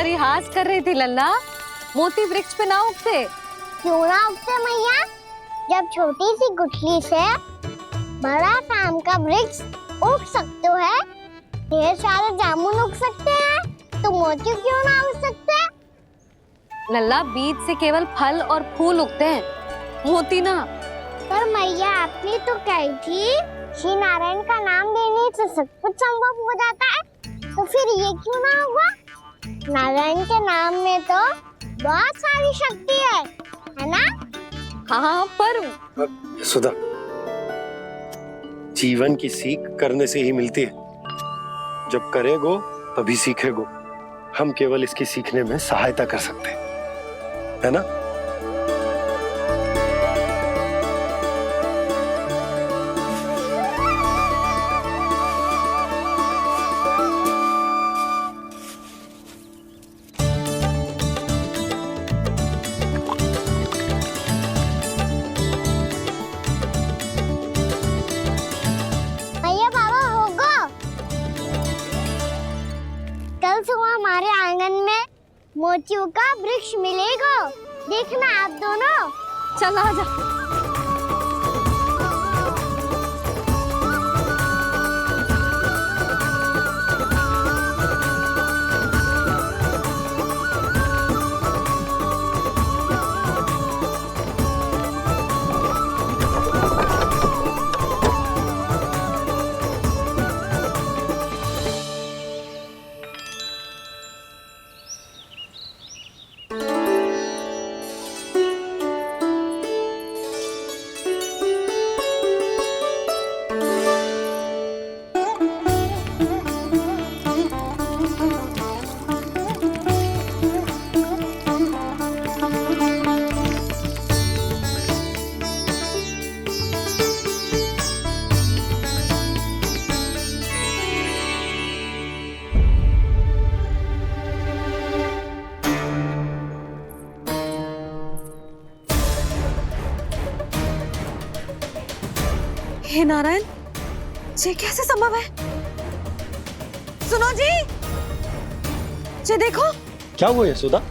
परिहास कर रही थी लल्ला। मोती वृक्ष पे ना उगते। क्यों ना उगते मैया? जब छोटी सी गुठली से बड़ा आम का वृक्ष उग सकते है, ढेर सारे जामुन उग सकते हैं, तो मोती क्यों ना उग सकते? लल्ला, बीज से केवल फल और फूल उगते हैं, मोती ना। पर मैया आपने तो कही थी श्री नारायण का नाम लेने से सब कुछ संभव हो जाता है, तो फिर ये क्यों ना होगा? नारायण के नाम में तो बहुत सारी शक्ति है ना? हाँ, पर सुधा, जीवन की सीख करने से ही मिलती है। जब करेगो तभी सीखेगो। हम केवल इसकी सीखने में सहायता कर सकते हैं, है ना? भैया बाबा होगो, कल सुबह हमारे आंगन में मोतियों का वृक्ष मिलेगा। देखना आप दोनों। चल आजा। हे नारायण, ये कैसे संभव है? सुनो जी, ये देखो। क्या हुआ है सुधा?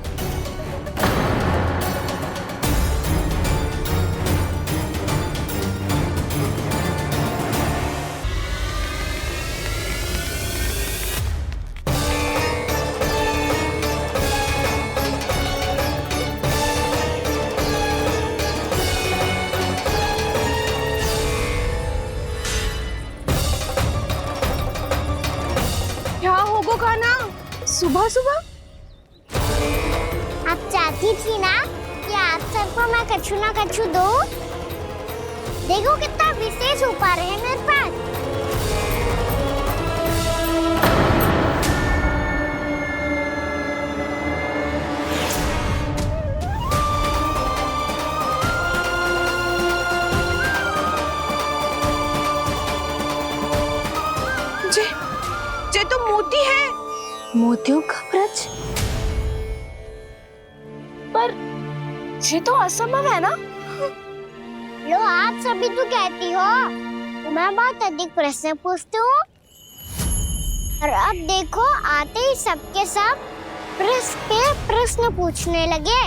क्या होगो खाना सुबह सुबह? आप चाहती थी ना कि आप सबको मैं कछु ना कछु दूं? देखो कितना विशेष उपहार है मेरे पास। ये तो मोती है। मोतियों का वृक्ष? पर ये तो असंभव है ना? लो, आप सभी तो कहती हो, तो मैं बहुत अधिक प्रश्न पूछती हूँ, और अब देखो आते ही सबके सब प्रश्न पे प्रश्न पूछने लगे।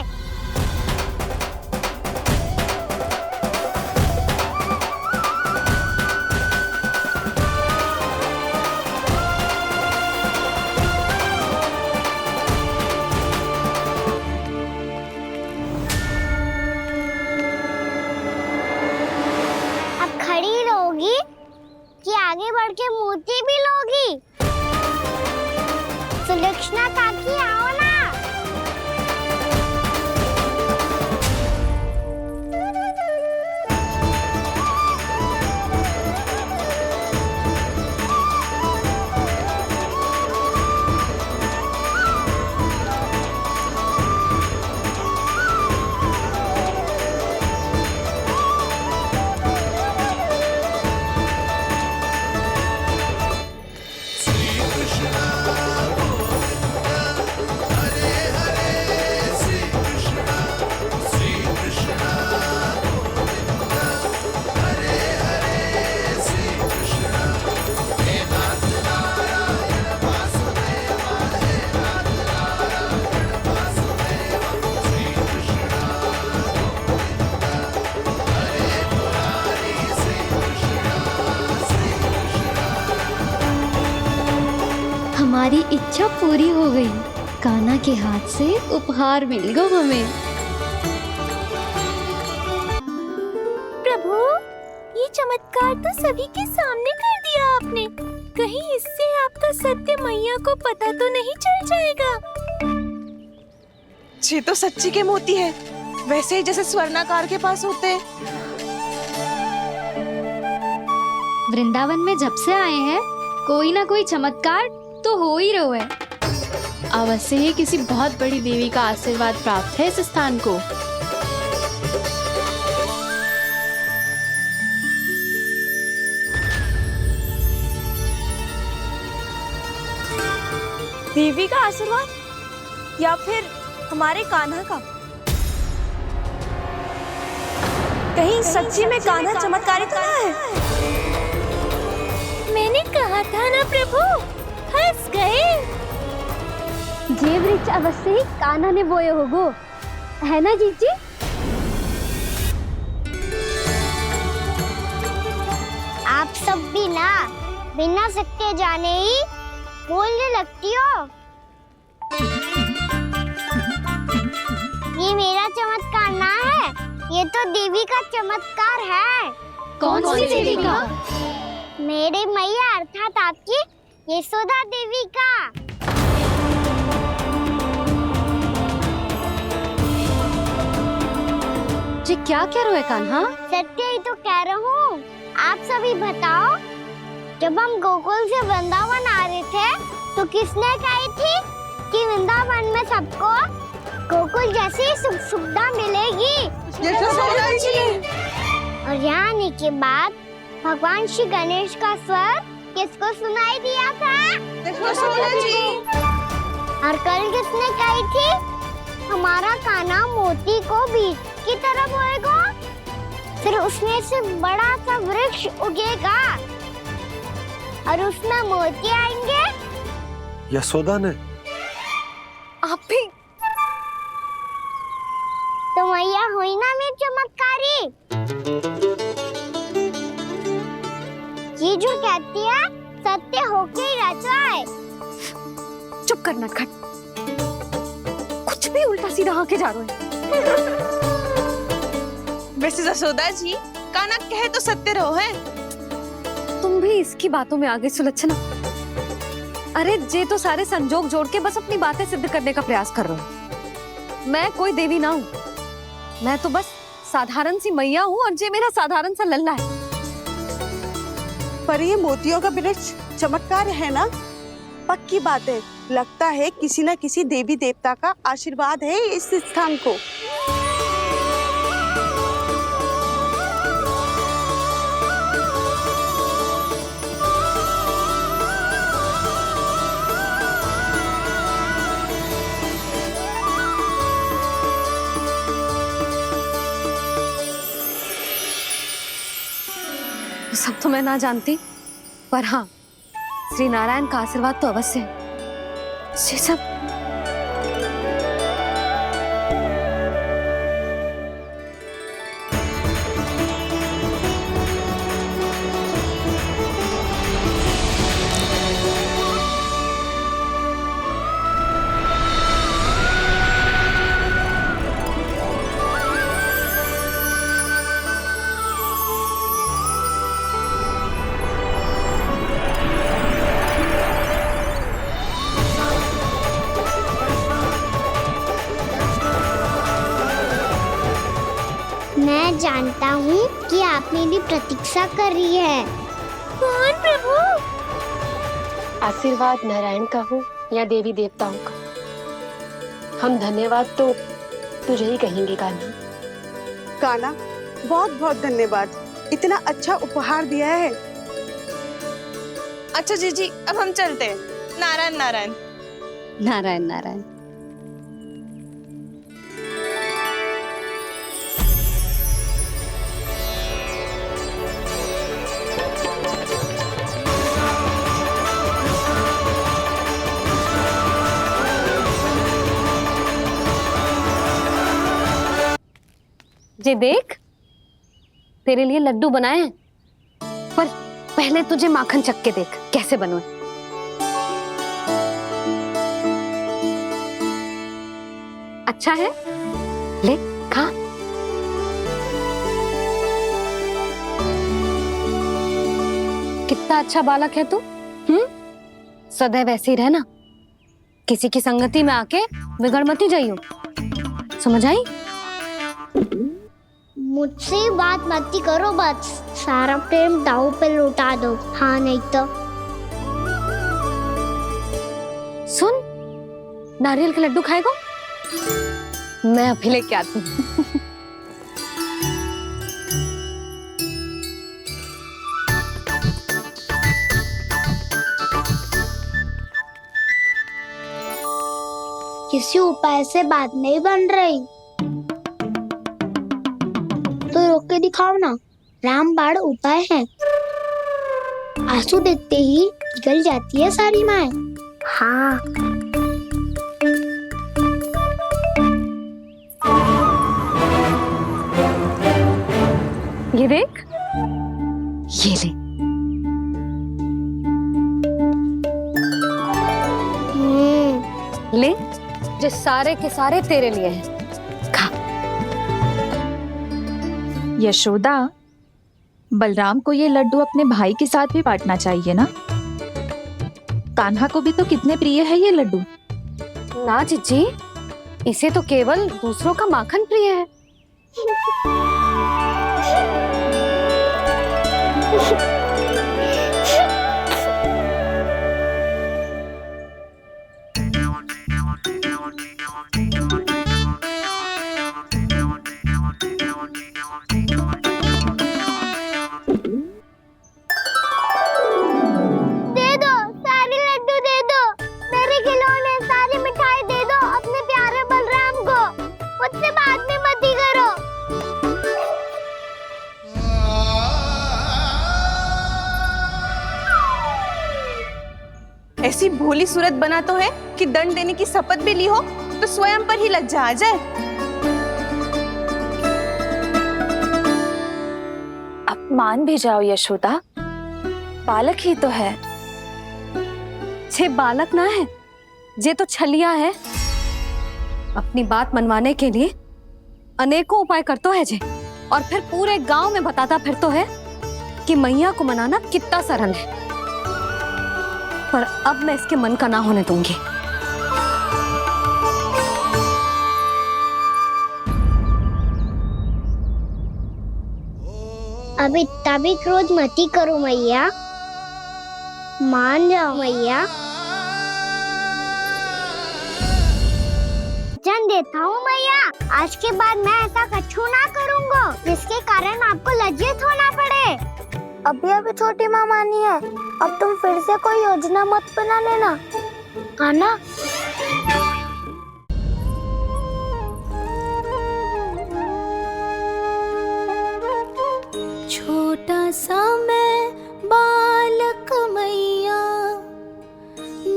खड़ी रहोगी कि आगे बढ़ के मोती भी लोगी? सुलक्षणा काकी आओ ना। हमारी इच्छा पूरी हो गई। कान्हा के हाथ से उपहार मिल गया हमें। प्रभु, ये चमत्कार तो सभी के सामने कर दिया आपने। कहीं इससे आपका सत्य मैया को पता तो नहीं चल जाएगा? ये तो सच्ची के मोती है, वैसे ही जैसे स्वर्णाकार के पास होते हैं। वृंदावन में जब से आए हैं कोई ना कोई चमत्कार तो हो ही रहा है। अवश्य ही किसी बहुत बड़ी देवी का आशीर्वाद प्राप्त है इस स्थान को। देवी का आशीर्वाद या फिर हमारे कान्हा का? कहीं सच्ची में कान्हा चमत्कारी तो ना है? मैंने कहा था ना प्रभु, फंस गए। ये वृक्ष अवश्य ही कान्हा ने बोए होगो, है ना जीजी? आप सब भी ना बिना सत्य जाने ही बोलने लगती हो। ये मेरा चमत्कार ना है, ये तो देवी का चमत्कार है। कौन सी देवी का? मेरे मैया अर्थात आपकी यशोदा देवी का। जी क्या कह रहे हो कान्हा? सत्य ही तो कह रहा हूँ। आप सभी बताओ, जब हम गोकुल से वृंदावन आ रहे थे तो किसने कही थी कि वृंदावन में सबको गोकुल जैसी सुख सुविधा मिलेगी? यशोदा जी। और यहाँ आने के बाद भगवान श्री गणेश का स्वर किसको सुनाई दिया था? यशोदा जी। और कल किसने कही थी हमारा कान्हा मोती को बीज की तरह बोएगा, फिर उसमें से बड़ा सा वृक्ष उगेगा और उसमें मोती आएंगे? यशोदा ने? आप भी? तो मैया हुई ना मेरी चमत्कारी। ये जो कहती है सत्य होके ही रहता है। चुप कर नटखट, कुछ भी उल्टा सीधा आके जा रहे हैं। वैसे यशोदा जी, कान्हा कहे तो सत्य रहो है। तुम भी इसकी बातों में आगे सुलझना। अरे जे तो सारे संजोग जोड़ के बस अपनी बातें सिद्ध करने का प्रयास कर रहे हो। मैं कोई देवी ना हूँ, मैं तो बस साधारण सी मैया हूँ और जे मेरा साधारण सा लल्ला है। पर ये मोतियों का वृक्ष चमत्कार है ना? पक्की बात है, लगता है किसी न किसी देवी देवता का आशीर्वाद है इस स्थान को। सब तो मैं ना जानती, पर हाँ, श्री नारायण का आशीर्वाद तो अवश्य है। ये सब मैं जानता हूँ कि आप मेरी प्रतीक्षा कर रही है। कौन प्रभु? आशीर्वाद नारायण का हो या देवी देवताओं का, हम धन्यवाद तो तुझे ही कहेंगे कान्हा। कान्हा, बहुत बहुत धन्यवाद, इतना अच्छा उपहार दिया है। अच्छा जीजी, अब हम चलते हैं। नारायण नारायण। नारायण नारायण। जे देख, तेरे लिए लड्डू बनाए हैं, पर पहले तुझे माखन चख के देख कैसे बने। अच्छा है, ले खा। कितना अच्छा बालक है तू। सदैव ऐसे ही रहना, किसी की संगति में आके बिगड़ मती जाइयो, समझ आई? मुझसे बात मत करो, बस सारा प्रेम दाव पे लौटा दो। हाँ नहीं तो सुन, नारियल के लड्डू खाएगा? मैं अभी लेके आती हूँ। किसी उपाय से बात नहीं बन रही तो रोक के दिखाओ ना। रामबाण उपाय है, आंसू देखते ही पिघल जाती है सारी माए। हाँ ये देख, ये ले। ले, जो सारे के सारे तेरे लिए हैं, खा। यशोदा, बलराम को ये लड्डू अपने भाई के साथ भी बांटना चाहिए ना। कान्हा को भी तो कितने प्रिय है ये लड्डू। ना जीजी, इसे तो केवल दूसरों का माखन प्रिय है। ऐसी भोली सूरत बना तो है कि दंड देने की शपथ भी ली हो तो स्वयं पर ही लज्जा आ जाए। अब मान भी जाओ यशोदा, बालक ही तो है। छे बालक ना है, जे तो छलिया है। अपनी बात मनवाने के लिए अनेकों उपाय करतो है जे, और फिर पूरे गांव में बताता फिरतो है कि मैया को मनाना कितना सरल है। पर अब मैं इसके मन का ना होने दूंगी। अब इतना भी क्रोध मती करो मैया, मान जाओ मैया। वचन देता हूँ मैया, आज के बाद मैं ऐसा कछु ना करूँगा जिसके कारण आपको लज्जित होना पड़े। अभी छोटी माँ मानी है, अब तुम फिर से कोई योजना मत बना लेना, कान्हा। छोटा सा मैं बालक मैया,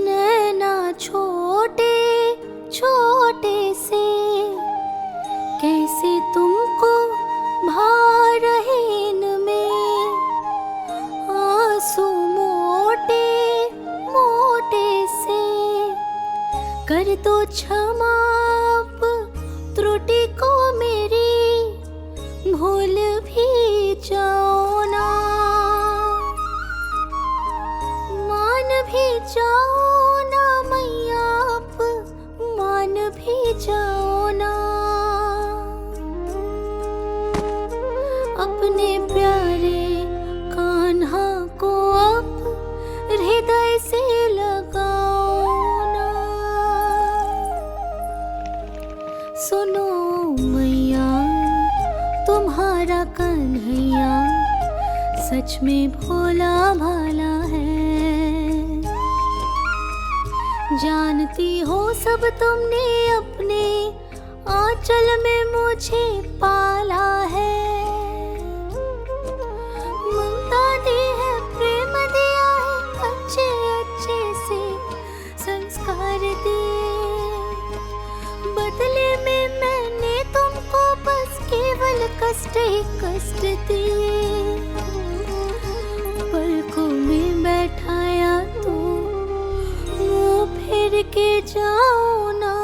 नैना छोटे छोटे से, कैसे तुमको भा रहे इनमें आंसू मोटे मोटे से। कर दो क्षमा त्रुटि को मेरी, भूल भी जाओ ना, मान भी जाओ ना मैया, आप मान भी जाओ ना। अपने प्यारे कान्हा को अब हृदय से लगाओ ना। सुनो मैया, तुम्हारा कन्हैया सच में भोला भाला है। जानती हो सब तुमने अपने आंचल में मुझे पाला है। ममता दी है, प्रेम दिया है, अच्छे अच्छे से संस्कार दिए। बदले में मैंने तुमको बस केवल कष्ट ही कष्ट दिए। पलकों में बैठाया तो मुंह फेर के जाओ ना,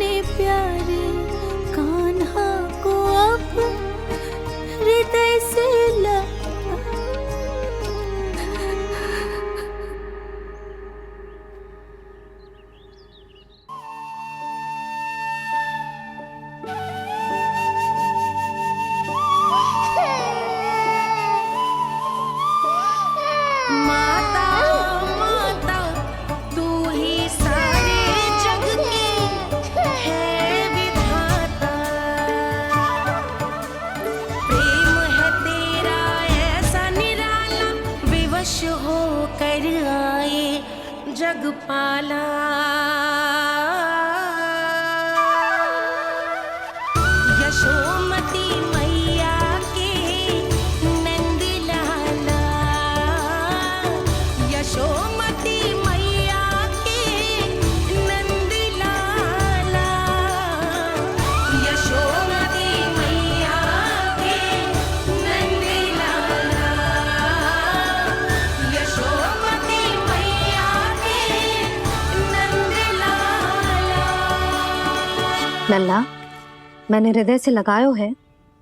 अपने प्यारे कान्हा को अब हृदय से माता माता तू ही सारे जग के है विधाता, प्रेम है तेरा ऐसा निराला, विवश हो कर आए जग पाला। यशोमती मैया के नंद लाला, यशोमती मैया के नंद लाला, यशोमती मैया के नंद लाला, यशोमती मैया के नंद लाला। लल्ला, मैंने हृदय से लगायो है,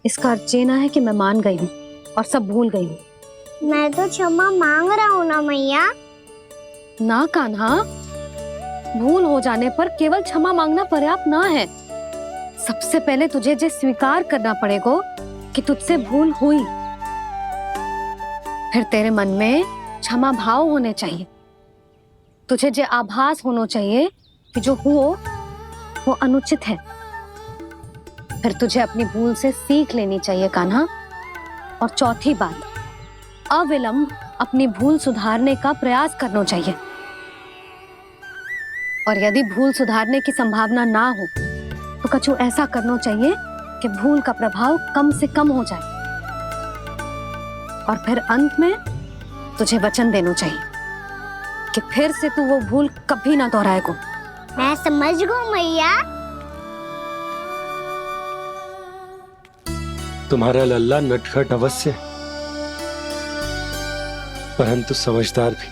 इसका अर्थ ये ना है कि मैं मान गई हूँ और सब भूल गई हूँ। मैं तो क्षमा मांग रहा हूँ ना मैया। ना कान्हा, भूल हो जाने पर केवल क्षमा मांगना पर्याप्त ना है। सबसे पहले तुझे ये स्वीकार करना पड़ेगा कि तुझसे भूल हुई, फिर तेरे मन में क्षमा भाव होने चाहिए। तुझे ये आभास होना चाहिए कि जो हुआ वो अनुचित है। फिर तुझे अपनी भूल से सीख लेनी चाहिए कान्हा। और चौथी बात, अविलंब अपनी भूल सुधारने का प्रयास करना चाहिए। और यदि भूल सुधारने की संभावना ना हो तो कछु ऐसा करना चाहिए कि भूल का प्रभाव कम से कम हो जाए। और फिर अंत में तुझे वचन देना चाहिए कि फिर से तू वो भूल कभी ना दोहराएगा। मैं समझ गई मैया। तुम्हारा लल्ला नटखट अवश्य, परंतु समझदार भी।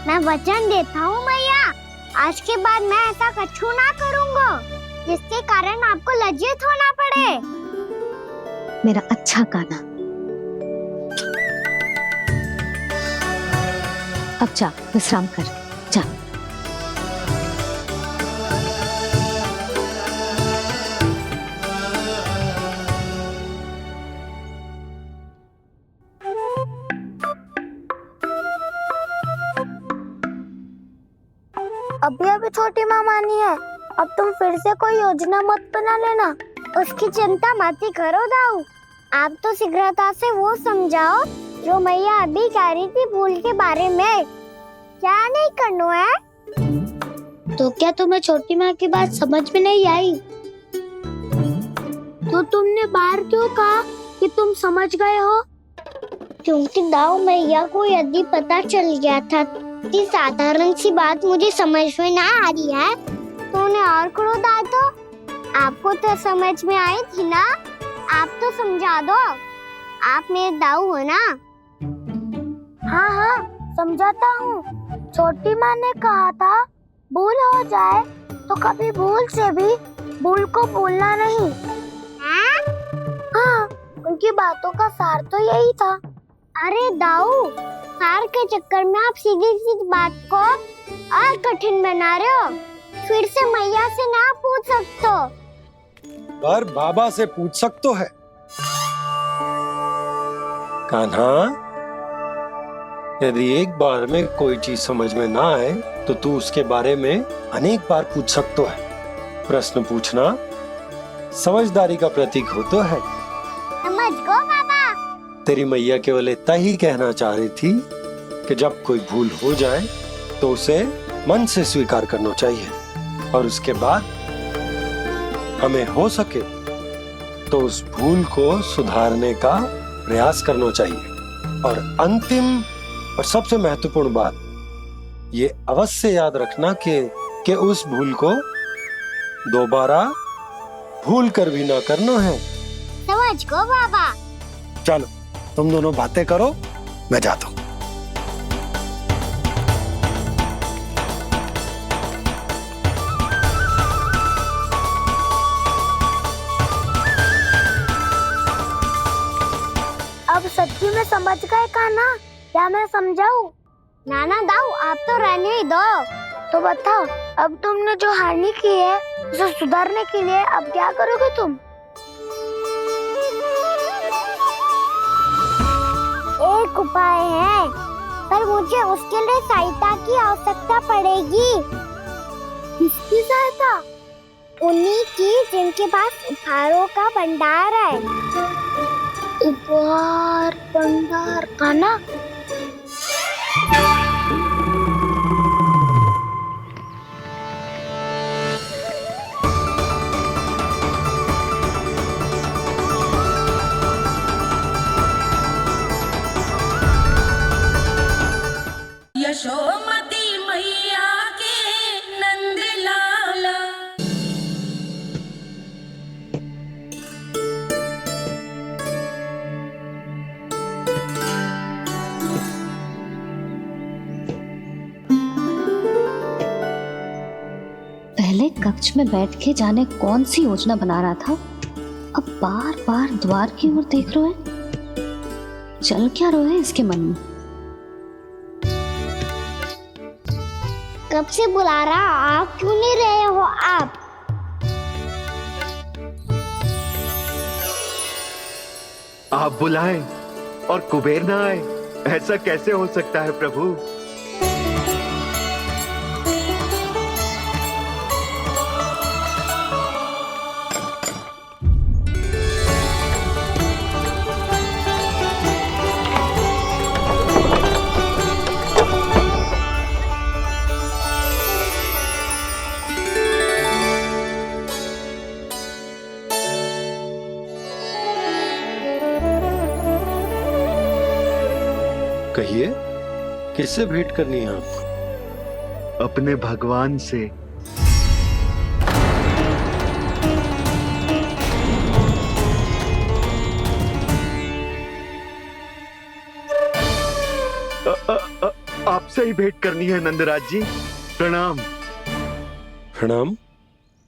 मैं वचन देता हूँ मैया, आज के बाद मैं ऐसा कछु ना करूँगा जिसके कारण आपको लज्जित होना पड़े। मेरा अच्छा कान्हा, अब जा विश्राम कर, जा। अभी अभी छोटी माँ मानी है, अब तुम फिर से कोई योजना मत बना लेना। उसकी चिंता मत ही करो दाऊ, आप तो शीघ्रता से वो समझाओ जो मैया अभी कह रही थी भूल के बारे में। क्या नहीं करना है? तो क्या तुम्हें छोटी माँ की बात समझ में नहीं आई? तो तुमने बाहर क्यों कहा कि तुम समझ गए हो? क्योंकि दाऊ मैया को यदि पता चल गया था इतनी साधारण सी बात मुझे समझ में ना आ रही है तो उन्हें और क्रोध आया तो? आपको तो समझ में आई थी ना, आप तो समझा दो। आप मेरे दाऊ हो ना। हाँ हाँ समझाता हूँ। छोटी माँ ने कहा था भूल हो जाए तो कभी भूल से भी भूल को भूलना नहीं। हाँ, उनकी बातों का सार तो यही था। अरे दाऊ, सार के चक्कर में आप सीधी सीधी बात को और कठिन बना रहे हो। फिर से मैया से ना पूछ सकते हो, पर बाबा से पूछ सकते है। कान्हा, यदि एक बार में कोई चीज समझ में ना आए तो तू उसके बारे में अनेक बार पूछ सकते है। प्रश्न पूछना समझदारी का प्रतीक होता है। समझ गो बाबा। तेरी मैया केवल इतना ही कहना चाह रही थी कि जब कोई भूल हो जाए तो उसे मन से स्वीकार करना चाहिए और उसके बाद हमें हो सके तो उस भूल को सुधारने का प्रयास करना चाहिए। और अंतिम और सबसे महत्वपूर्ण बात ये अवश्य याद रखना कि उस भूल को दोबारा भूल कर भी ना करना है। समझ गो बाबा। चलो तुम दोनों बातें करो, मैं जाता हूँ। में समझ गए कान्हा, क्या मैं समझाऊं? नाना दाऊ, आप तो रहने ही दो। तो बताओ, अब तुमने जो हानि की है उसे सुधारने के लिए अब क्या करोगे तुम? एक उपाय है, पर मुझे उसके लिए सहायता की आवश्यकता पड़ेगी। किसकी सहायता? उन्हीं की जिनके पास उपहारों का भंडार है। उपहार भंडार का ना? यशोमती मैया के नंद लाला। पहले कक्ष में बैठ के जाने कौन सी योजना बना रहा था, अब बार बार द्वार की ओर देख रहे हैं। चल क्या रहे हैं इसके मन में? कब से बुला रहा, आप क्यों नहीं रहे हो? आप बुलाएं और कुबेर ना आए, ऐसा कैसे हो सकता है प्रभु? कहिए, किससे भेंट करनी है आपको? अपने भगवान से। आपसे ही भेंट करनी है नंदराज जी। प्रणाम। प्रणाम।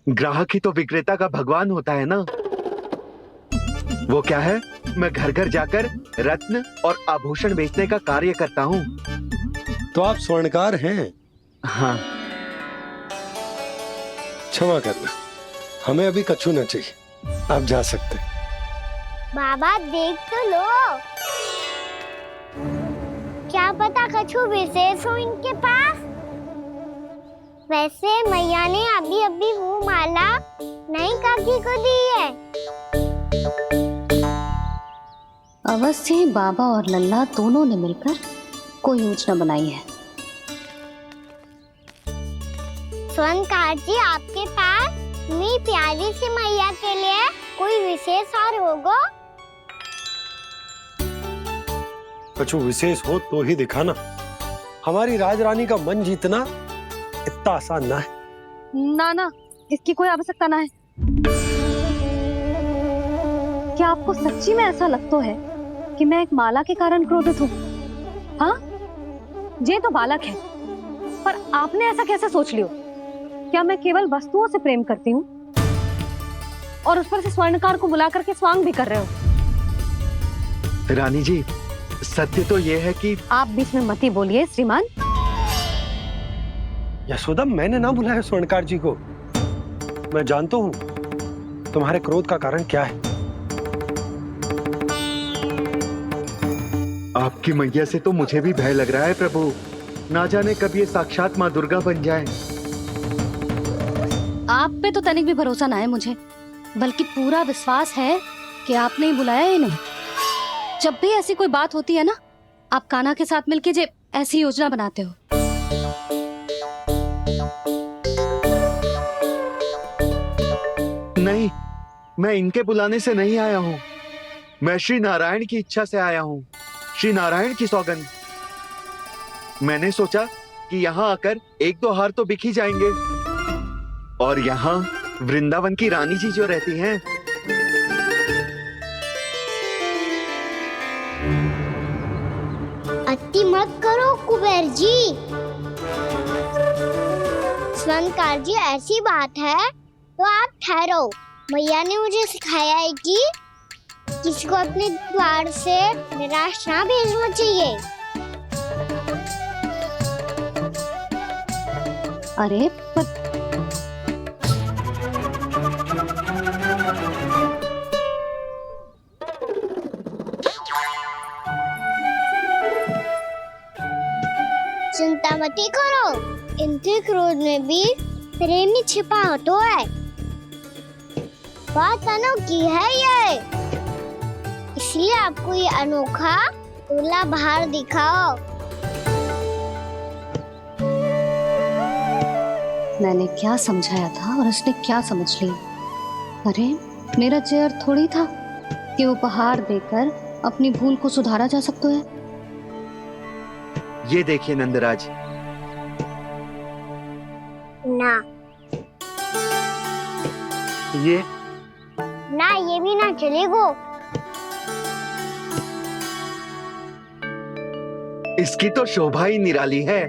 ग्राहक ही तो विक्रेता का भगवान होता है ना। वो क्या है, मैं घर घर जाकर रत्न और आभूषण बेचने का कार्य करता हूँ। तो आप स्वर्णकार हैं? हाँ। क्षमा करना, हमें अभी कछु न चाहिए, आप जा सकते। बाबा देख तो लो, क्या पता कछु विशेष हो इनके पास। वैसे मैया ने अभी अभी वो माला नई काकी को दी है। अवश्य ही बाबा और लल्ला दोनों ने मिलकर कोई योजना बनाई है। स्वर्णकार जी, आपके पास मेरी प्यारी सी मैया के लिए कोई विशेष हार होगा? कछु विशेष हो तो ही दिखाना। हमारी राजरानी का मन जीतना इतना आसान ना है। ना, इसकी कोई आवश्यकता ना है। क्या आपको सच्ची में ऐसा लगता है कि मैं एक माला के कारण क्रोधित हूँ? हाँ, ये तो बालक है, पर आपने ऐसा कैसे सोच लियो? क्या मैं केवल वस्तुओं से प्रेम करती हूँ और उस पर से स्वर्णकार को बुला करके स्वांग भी कर रहे हो? रानी जी, सत्य तो ये है कि आप बीच में मत ही बोलिए श्रीमान। यशोदा, मैंने ना बुलाया स्वर्णकार जी को। मैं जानता हूँ तुम्हारे क्रोध का कारण क्या है। आपकी मैया से तो मुझे भी भय लग रहा है प्रभु। ना जाने कब ये साक्षात माँ दुर्गा बन जाए। आप पे तो तनिक भी भरोसा ना है मुझे, बल्कि पूरा विश्वास है कि आपने ही बुलाया ही नहीं। जब भी ऐसी कोई बात होती है ना, आप कान्हा के साथ मिलके जे ऐसी योजना बनाते हो। नहीं, मैं इनके बुलाने से नहीं आया हूँ। मैं श्री नारायण की इच्छा से आया हूँ। श्री नारायण की सौगंध। मैंने सोचा कि यहाँ आकर एक दो हार तो बिक ही जाएंगे। और यहाँ वृंदावन की रानी जी जो रहती हैं, अति मत करो कुबेर जी। स्वर्णकार जी, ऐसी बात है तो आप ठहरो। मैया ने मुझे सिखाया है कि किसी को अपने द्वार से निराश ना भेजना चाहिए। अरे पर चिंता मत करो, इनके क्रोध में भी प्रेम ही छिपा होता है। बात अनोखी है ये, इसलिए आपको ये अनोखा दूल्हा बाहर दिखाओ। मैंने क्या समझाया था और उसने क्या समझ लिया। अरे मेरा चेयर थोड़ी था कि उपहार देकर अपनी भूल को सुधारा जा सकता है। ये देखिए नंदराज, ना ये ना, ये भी ना चलेगो। इसकी तो शोभा ही निराली है।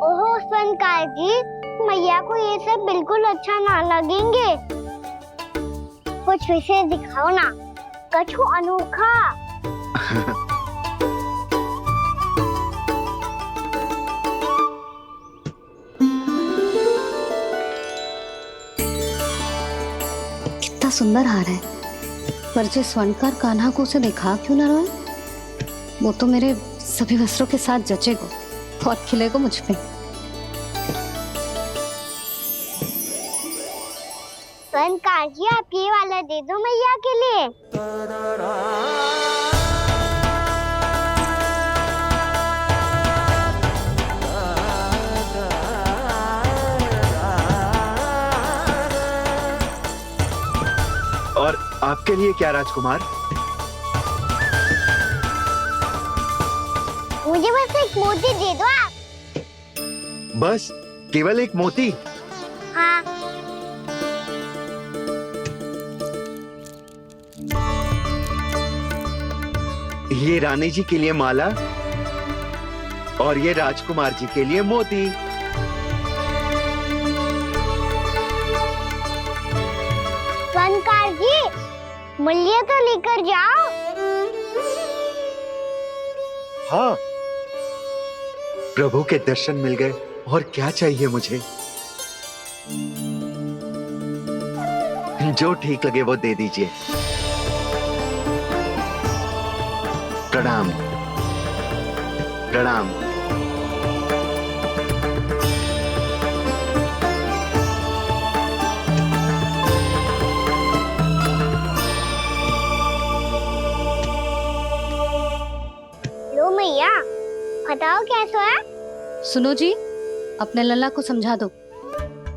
ओहो स्वयंकार जी, मैया को ये सब बिल्कुल अच्छा ना लगेंगे। कुछ विशेष दिखाओ ना, कुछ अनोखा। कितना सुंदर हार है, पर जो स्वर्णकार कान्हा को उसे देखा क्यों ना रोए? वो तो मेरे सभी वस्त्रों के साथ जचेगा, बहुत खिलेगा मुझ पे। स्वयंकार जी, आप ये वाला दे दो मैया के लिए। और आपके लिए क्या राजकुमार? मुझे बस एक मोती दे दो आप। बस केवल एक मोती? हाँ। ये रानी जी के लिए माला और ये राजकुमार जी के लिए मोती। स्वयंकार जी, मूल्य तो लेकर जाओ। हाँ, प्रभु के दर्शन मिल गए, और क्या चाहिए मुझे? जो ठीक लगे वो दे दीजिए। प्रणाम प्रणाम। लो मैया, बताओ कैसा है? सुनो जी, अपने लल्ला को समझा दो।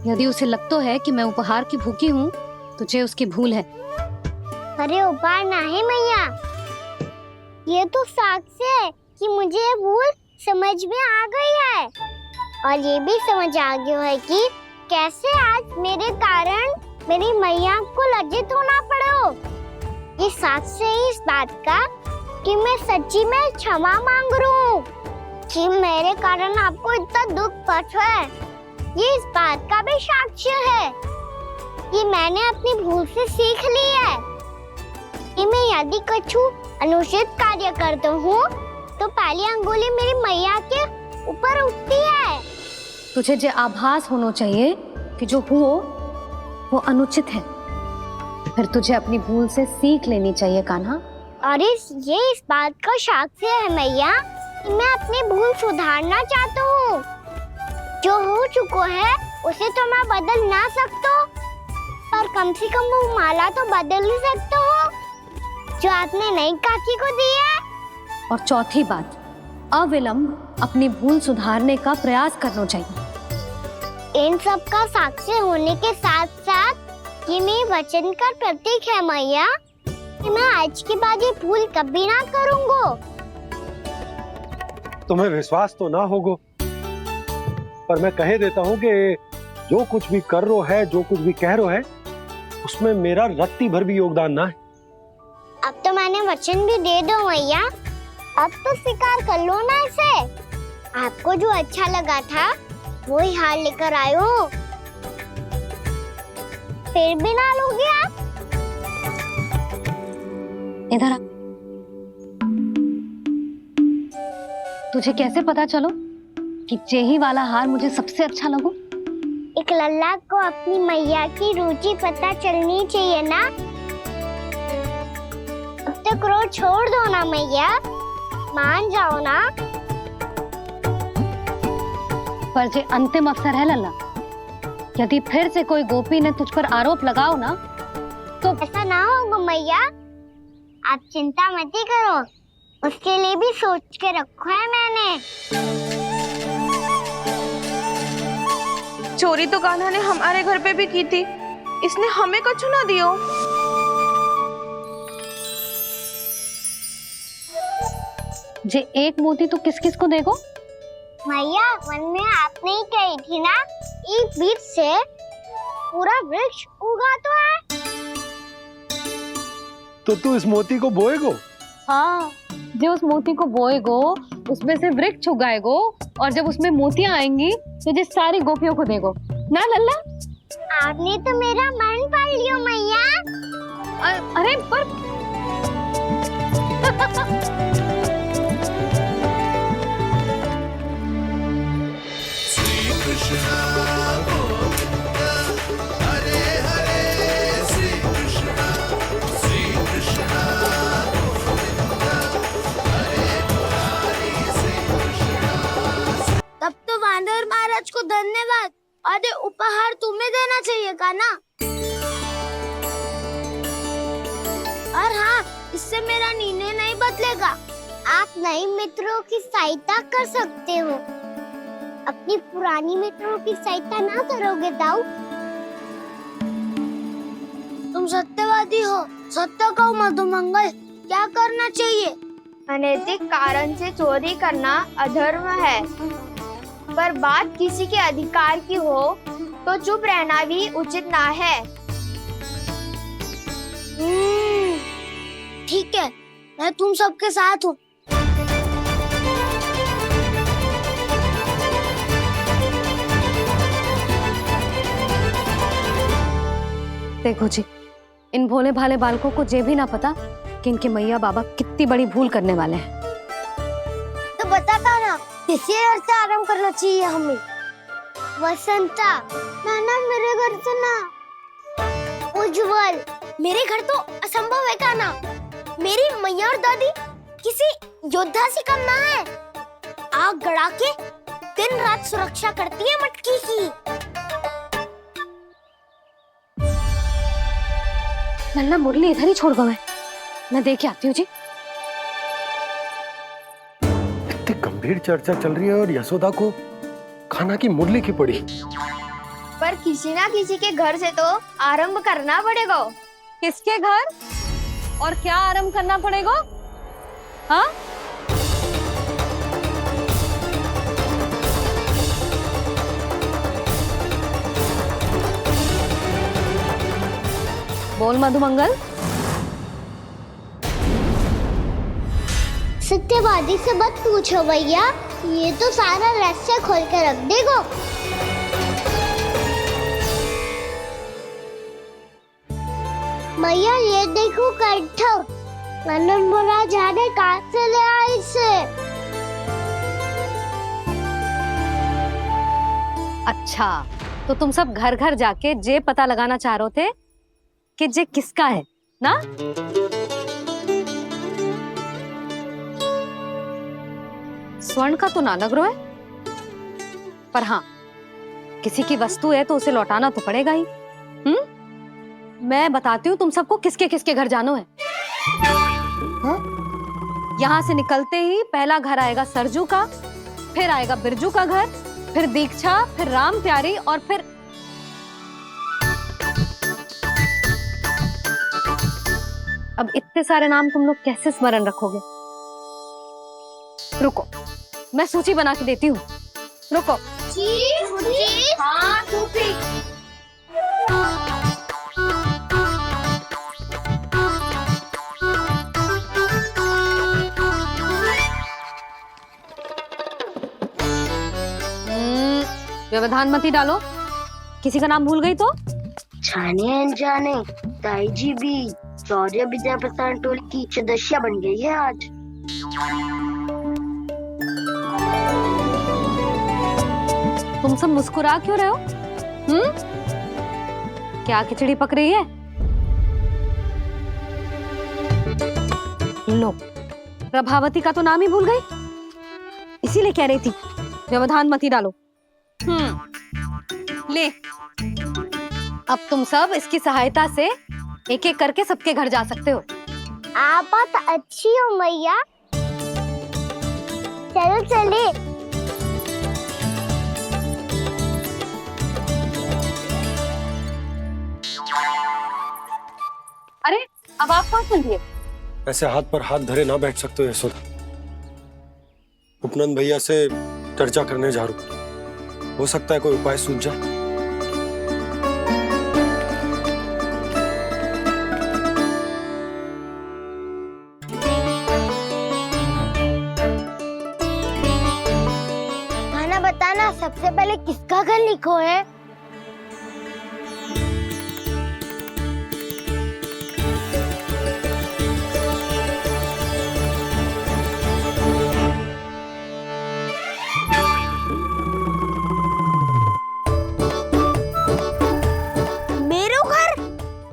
यदि उसे लगता है कि मैं उपहार की भूखी हूँ, तो ये उसकी भूल है। अरे उपहार ना है मैया, ये तो साक्ष्य है कि मुझे ये भूल समझ में आ गई है, और ये भी समझ आ गया है कि कैसे आज मेरे कारण मेरी मैया को लज्जित होना पड़ो। ये साक्ष्य है इस बात का कि मैं सच्ची में क्षमा मांग रहा हूँ कि मेरे कारण आपको इतना दुख पहुंचा है। ये इस बात का भी साक्ष्य है कि मैंने अपनी भूल से सीख ली है कि मैं यदि कुछ अनुचित कार्य करता हूँ तो पहली अंगुली मेरी मैया के ऊपर उठती है। तुझे जो आभास होना चाहिए कि जो हुआ वो अनुचित है, फिर तुझे अपनी भूल से सीख लेनी चाहिए कान्हा। और ये इस बात का साक्ष्य है मैया कि मैं अपनी भूल सुधारना चाहता हूँ। जो हो चुका है उसे तो मैं बदल ना सकता, पर कम से कम वो माला तो बदल ही सकता हूँ जो आपने नई काकी को दी है। और चौथी बात, अविलंब अपनी भूल सुधारने का प्रयास करना चाहिए। इन सब का साक्षी होने के साथ साथ ये मेरे वचन का प्रतीक है मैया कि मैं आज के बाद ये भूल कभी ना करूँगा। तुम्हें विश्वास तो ना होगो, पर मैं कह देता हूँ कि जो कुछ भी कर रो है, जो कुछ भी कह रो है, उसमें मेरा रत्ती भर भी योगदान ना है। अब तो मैंने वचन भी दे दो मैया, अब तो स्वीकार कर लो ना इसे। आपको जो अच्छा लगा था वही हार लेकर आयो, फिर भी ना लोगे आप? इधर आ। तुझे कैसे पता चलो कि यही वाला हार मुझे सबसे अच्छा लगो? एक लल्ला को अपनी मैया की रुचि पता चलनी चाहिए ना। अब तक रोज छोड़ दो ना मैया, मान जाओ ना। पर जे अंतिम अवसर है लल्ला, यदि फिर से कोई गोपी ने तुझ पर आरोप लगाओ ना तो ऐसा ना होगा मैया, आप चिंता मत ही करो, उसके लिए भी सोच के रखा है मैंने। चोरी तो कान्हा ने हमारे घर पे भी की थी, इसने हमें कछु ना दियो। जे एक मोती तो किस किस को देगो? मैया मन में आपने ही कही थी ना, एक बीज से पूरा वृक्ष उगा तो है। तो तू इस मोती को बोएगो? हाँ, जो उस मोती को बोएगो उसमें से वृक्ष उगाएगो, और जब उसमें मोतियां आएंगी तो जिस सारी गोपियों को देगो ना लल्ला। आपने तो मेरा मन पढ़ लियो मैया। अरे पर तब तो वानर महाराज को धन्यवाद और उपहार तुम्हें देना चाहिए का ना। और हाँ, इससे मेरा निर्णय नहीं बदलेगा। आप नए मित्रों की सहायता कर सकते हो, अपनी पुरानी मित्रों की सहायता ना करोगे दाऊ? तुम सत्यवादी हो, सत्य कहो मधुमंगल, क्या करना चाहिए? अनैतिक कारण से चोरी करना अधर्म है, पर बात किसी के अधिकार की हो तो चुप रहना भी उचित ना है। ठीक है, मैं तुम सबके साथ हूँ। देखो जी, इन भोले भाले बालकों को ये भी ना पता कि इनके मैया बाबा कितनी बड़ी भूल करने वाले हैं। तो बताता ना, किसी घर से आराम करना चाहिए हमें। वसंता, ना मेरे घर से ना। उज्जवल, मेरे घर तो असंभव है ना। मेरी मैया और दादी किसी योद्धा से कम ना है। आग गड़ा के दिन रात सुरक्षा करती है मटकी की। लल्ला मुरली इधर ही छोड़ गए, मैं देख आती हूँ जी। इतनी गंभीर चर्चा चल रही है और यशोदा को खाना की मुरली की पड़ी। पर किसी ना किसी के घर से तो आरंभ करना पड़ेगा। किसके घर और क्या आरंभ करना पड़ेगा? हाँ, बोल मधुमंगल। सत्यवादी से मत पूछो भैया, ये तो सारा रहस्य खोल के रख देगो। भैया ये देखो कंठा, नंदन बोला जाने कहाँ से ले आई इसे। अच्छा, तो तुम सब घर घर जाके जे पता लगाना चाह रहे थे कि जे किसका है ना? स्वर्ण का तो ना लग रहा है, पर हाँ, किसी की वस्तु है तो उसे लौटाना तो पड़ेगा ही। मैं बताती हूँ तुम सबको किसके किसके घर जाना है। यहाँ से निकलते ही पहला घर आएगा सरजू का, फिर आएगा बिरजू का घर, फिर दीक्षा, फिर राम प्यारी, और फिर अब इतने सारे नाम तुम लोग कैसे स्मरण रखोगे? रुको, मैं सूची बना के देती हूँ। रुको। हाँ, सूची। व्यवधान मत ही डालो, किसी का नाम भूल गई तो? जाने अनजाने ताई जी भी शौर्य विद्या प्रसारण टोली की सदस्य बन गई है आज। तुम सब मुस्कुरा क्यों रहे हो? क्या खिचड़ी पक रही है? लो, प्रभावती का तो नाम ही भूल गई, इसीलिए कह रही थी व्यवधान मत ही डालो। ले, अब तुम सब इसकी सहायता से एक एक करके सबके घर जा सकते हो। आप तो अच्छी हो मैया। चलो चले। अरे अब आप कहाँ चल दिए? ऐसे हाथ पर हाथ धरे ना बैठ सकते हो यशोदा। उपनंद भैया से चर्चा करने जा रहा हूं, हो सकता है कोई उपाय सूझ जाए। खाना बताना, सबसे पहले किसका घर लिखो है?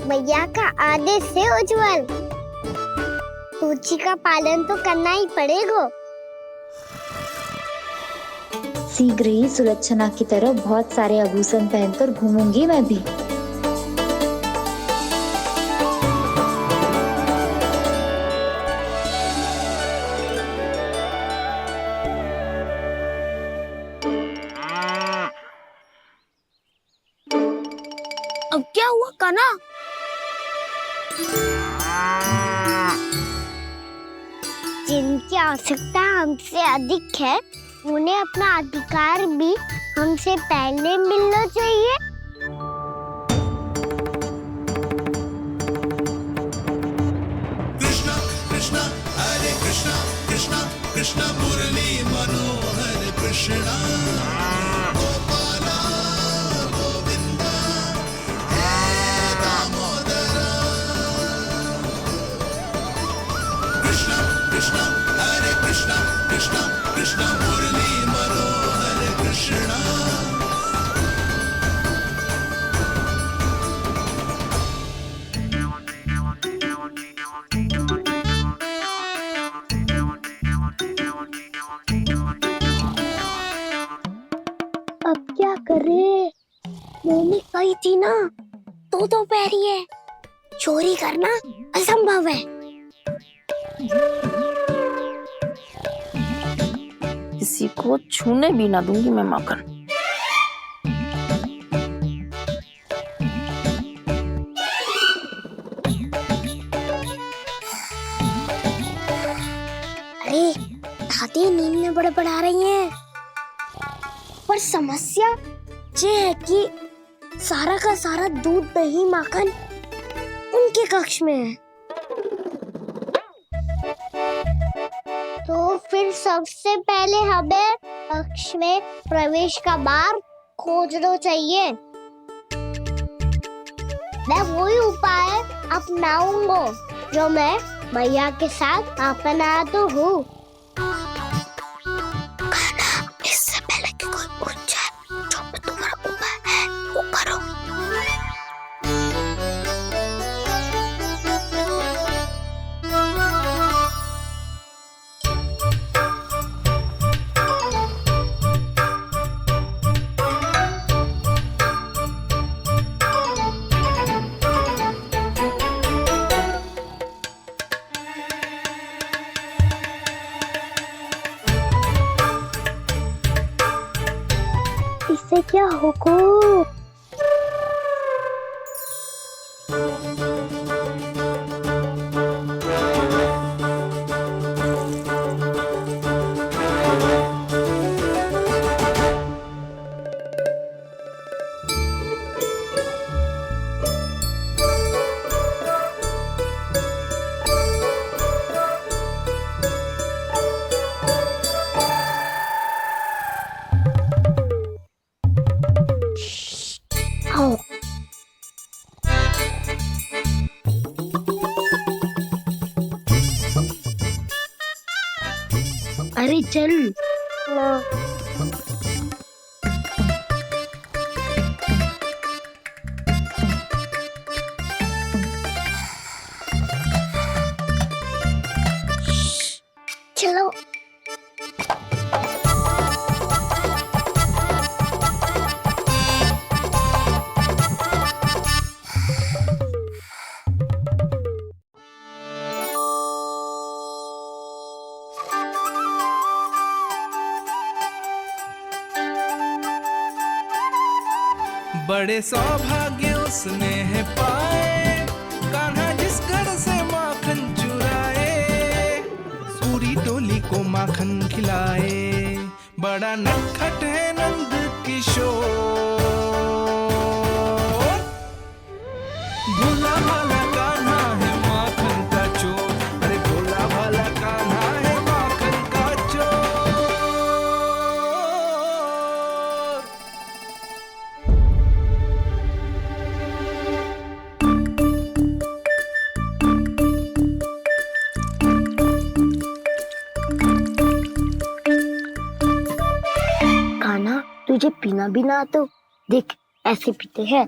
मैया का आदेश से उज्जवल, सूची का पालन तो करना ही पड़ेगा। शीघ्र ही सुलक्षणा की तरह बहुत सारे आभूषण पहनकर घूमूंगी मैं भी। अब क्या हुआ कान्हा? जिनकी आवश्यकता हमसे अधिक है, उन्हें अपना अधिकार भी हमसे पहले मिलना चाहिए। कृष्णा कृष्णा हरे कृष्णा कृष्णा कृष्णा मुरली मनोहर कृष्णा गोपाला गोविंदा हे दामोदरा। कृष्णा कृष्णा हरे कृष्णा कृष्णा कृष्णा मुरली मनोहर कृष्णा। अब क्या करे? मैंने कही थी ना, तो पैरी है, चोरी करना असंभव है। किसी को छूने भी ना दूंगी मैं माखन। अरे दादी नींद में बड़बड़ा रही हैं। पर समस्या ये है कि सारा का सारा दूध दही माखन उनके कक्ष में है। तो फिर सबसे पहले हमें कक्ष में प्रवेश का मार्ग खोजना चाहिए। मैं वही उपाय अपनाऊंगा जो मैं मैया के साथ अपनाता हूँ। इससे पहले कि कोई पूछ जाए, जो भी तुम्हारा उपाय है वो करो। इससे क्या होगा? अरे चल। ना चलो। बड़े सौभाग्य उसने है पाए, कान्हा जिस घर से माखन चुराए, पूरी टोली को माखन खिलाए, बड़ा नटखट है नंद किशोर। भोला भाला कान्हा है माखन का चोर, अरे भोला भाला कान्हा है माखन का चोर। कान्हा, तुझे पीना भी ना तो देख ऐसे पीते हैं।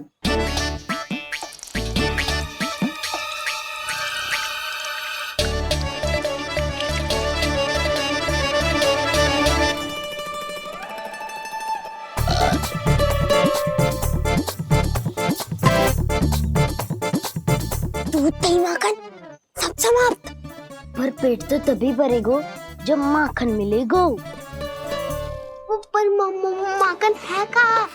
दूध दही माखन सब समाप्त। पर पेट तो तभी भरेगो जब माखन मिलेगो। पर माखन है कहाँ?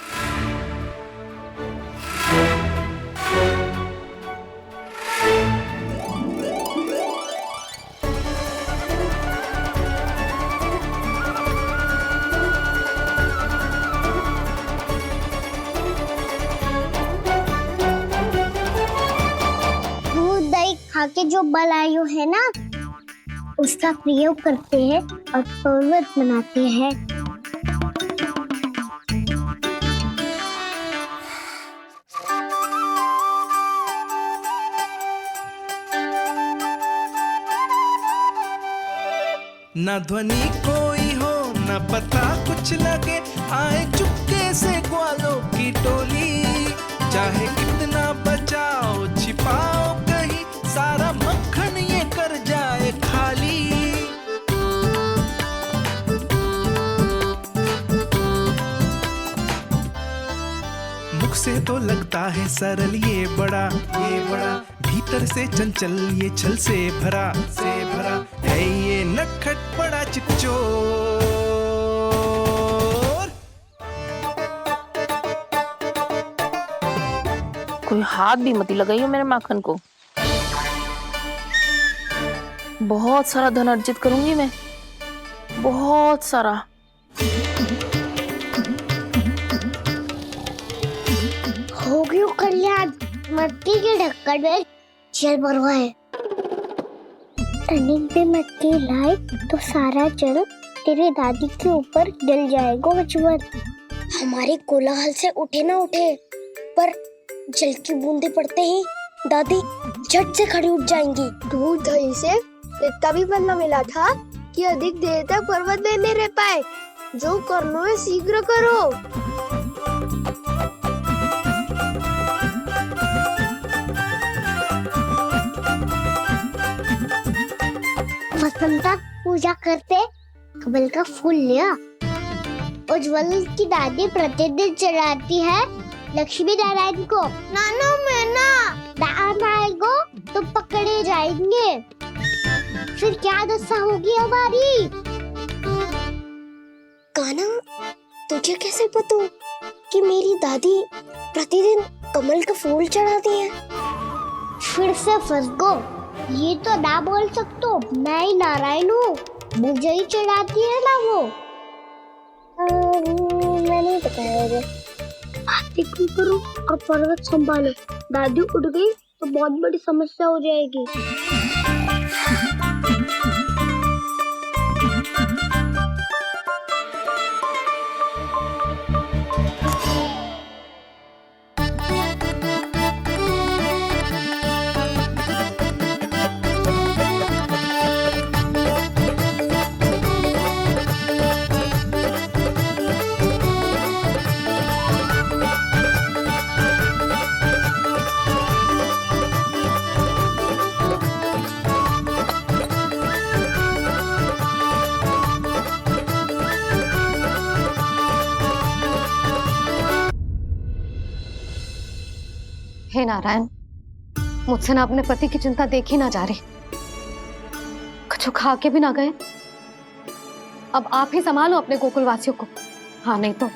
दूध दही खा के जो बलायु है ना, उसका प्रयोग करते हैं और पर्वत बनाते हैं। न ध्वनि कोई हो न पता कुछ लगे, आए चुपके से ग्वालों की टोली, चाहे कितना बचाओ छिपाओ कहीं, सारा मक्खन ये कर जाए खाली। मुख से तो लगता है सरल ये बड़ा, भीतर से चंचल ये छल से भरा है ये नटखट बड़ा चिकचोर। कोई हाथ भी मत लगाइयो मेरे माखन को। बहुत सारा धन अर्जित करूंगी मैं, बहुत सारा। हो गयो कल्याण, मट्टी के ढक्कन में जल भरवा है। टर्निंग पे मट्टी लाए तो सारा जल तेरे दादी के ऊपर डल जाएगा बचवन। हमारे कोलाहल से उठे ना उठे, पर जल की बूंदे पड़ते ही दादी झट से खड़ी उठ जाएंगी। दूध दही से इतना भी बदला मिला था कि अधिक देर तक पर्वत में नहीं रह पाए। जो करना है शीघ्र करो। वसंता पूजा करते कमल का फूल लिया। उज्जवल की दादी प्रतिदिन चढ़ाती है लक्ष्मी नारायण को। नाना मैं आएगो तो पकड़े जाएंगे। फिर क्या दशा होगी हमारी? कान्हा, तुझे कैसे पता कि मेरी दादी प्रतिदिन कमल का फूल चढ़ाती है? फिर से फंस गो। ये तो ना बोल सकते, मैं ही नारायण हूँ, मुझे ही चढ़ाती है ना वो। मैं नहीं बताया। बातें क्यों करो और पर्वत संभालो। दादी उठ गई तो बहुत बड़ी समस्या हो जाएगी। हे नारायण, मुझसे ना अपने पति की चिंता देखी ना जा रही, कुछ खा के भी ना गए। अब आप ही संभालो अपने गोकुल वासियों को, हाँ नहीं तो।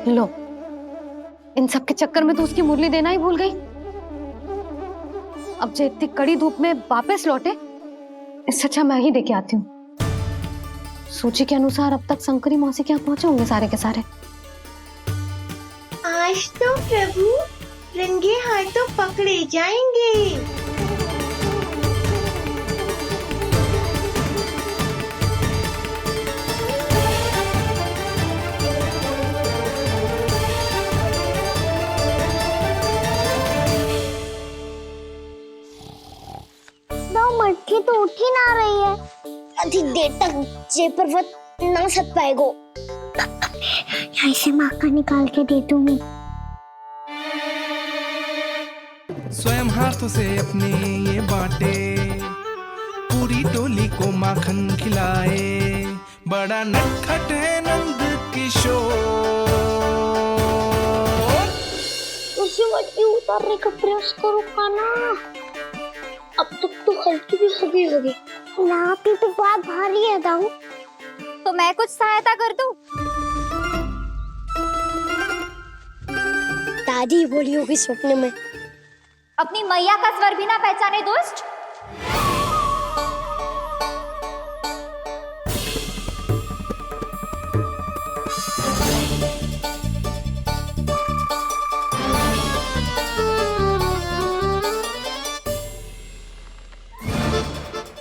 लो, इन सब के चक्कर में तो उसकी मुरली देना ही भूल गई। अब जो इतनी कड़ी धूप में वापस लौटे, इससे अच्छा मैं ही देके आती हूँ। सूची के अनुसार अब तक शंकरी मौसी के यहाँ पहुंचे होंगे सारे के सारे। आज तो प्रभु रंगे हाथों पकड़े जाएंगे। मटकी तो उठ ही ना रही है, अधिक देर तक जे पर्वत ना सक पाएगो। यहाँ से माखन निकाल के दे दूंगी। स्वयं हाथों से अपने ये बाटे, पूरी टोली को माखन खिलाए, बड़ा नटखट है नंद किशोर। उसे मटकी उतारने का प्रयास करो कान्हा, अब तक तो हल्की भी होगी। ना भी तो बहुत भारी है दाऊ। तो मैं कुछ सहायता कर दूं? दादी बोली होगी सपने में। अपनी मैया का स्वर भी ना पहचाने दुष्ट।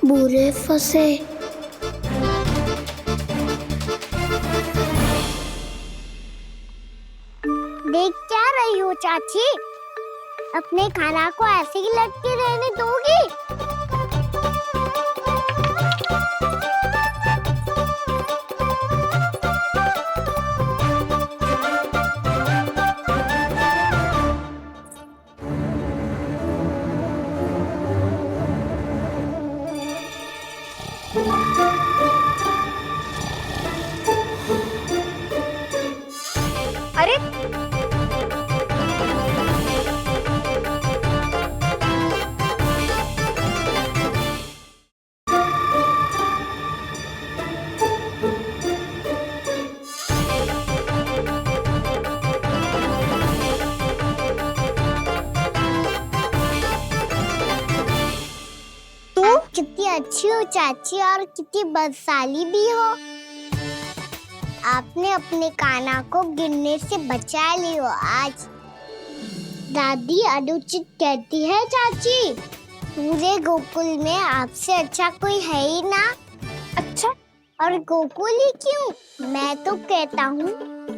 बुरे फंसे। देख क्या रही हो चाची? अपने खाना को ऐसे ही लटके रहने दोगी? अरे तू कितनी अच्छी हो चाची, और कितनी बदसाली भी हो। आपने अपने कान्हा को गिरने से बचा ली हो आज। दादी अनुचित कहती है चाची, पूरे गोकुल में आपसे अच्छा कोई है ही ना। अच्छा, और गोकुल ही क्यों, मैं तो कहता हूँ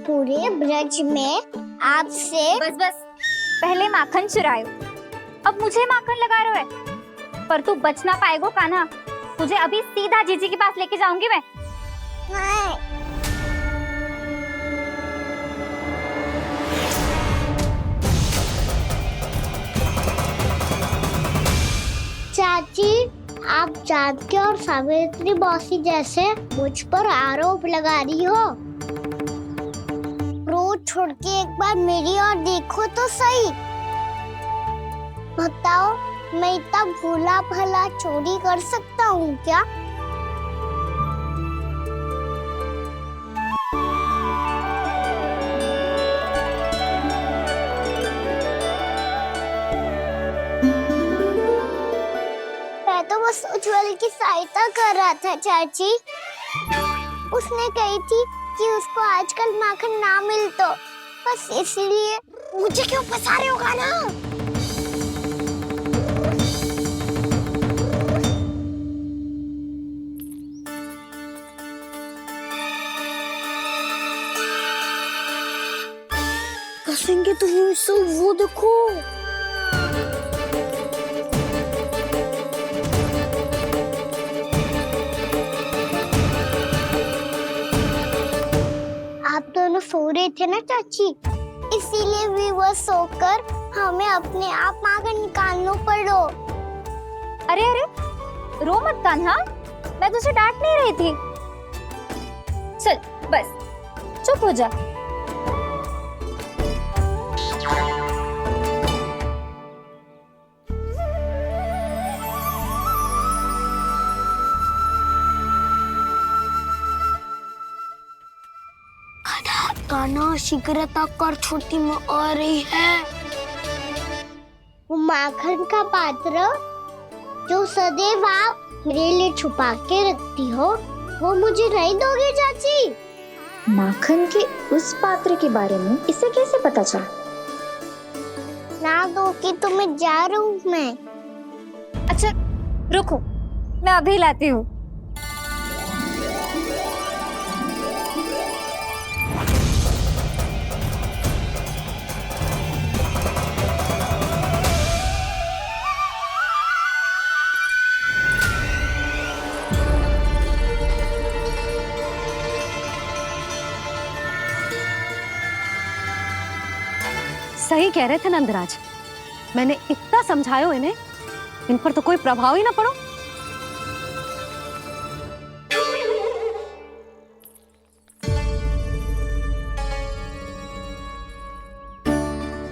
पूरे ब्रज में आपसे। बस पहले माखन चुरायो, अब मुझे माखन लगा रहे हो। पर तू बच ना पाएगो कान्हा, तुझे अभी सीधा जीजी के पास लेके जाऊंगी मैं। चाची, आप जानकी और सावित्री मौसी जैसे मुझ पर आरोप लगा रही हो। रोज छोड़ के एक बार मेरी ओर देखो तो सही। बताओ, मैं इतना भोला भला चोरी कर सकता हूँ क्या? मैं तो बस उज्जवल की सहायता कर रहा था चाची। उसने कही थी कि उसको आजकल माखन ना मिल तो बस इसलिए। मुझे क्यों फंसा रहे हो कान्हा? कसेंगे तो वो देखो। आप दोनों सो रहे थे ना चाची, इसीलिए विवश सोकर हमें अपने आप माखन निकालना पड़ो। अरे रो मत कान्हा, मैं तुझे डांट नहीं रही थी। चल बस, चुप हो जा। कान्हा सिगरेट कर छोटी माँ आ रही है। वो माखन का पात्र जो सदैव आप मेरे लिए छुपा के रखती हो, वो मुझे नहीं दोगे चाची? माखन के उस पात्र के बारे में इसे कैसे पता चला? ना दोगी तो मैं जा रहा हूँ मैं। अच्छा रुको, मैं अभी लाती हूँ। सही कह रहे थे नंदराज, मैंने इतना समझायो इन्हें, इन पर तो कोई प्रभाव ही ना पड़ो।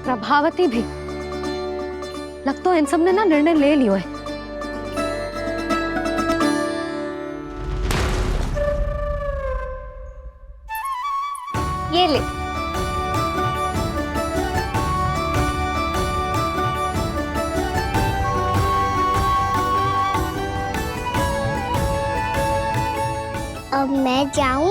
प्रभावती भी लग तो इन सब ने ना निर्णय ले लियो है। ये ले। अब मैं जाऊं?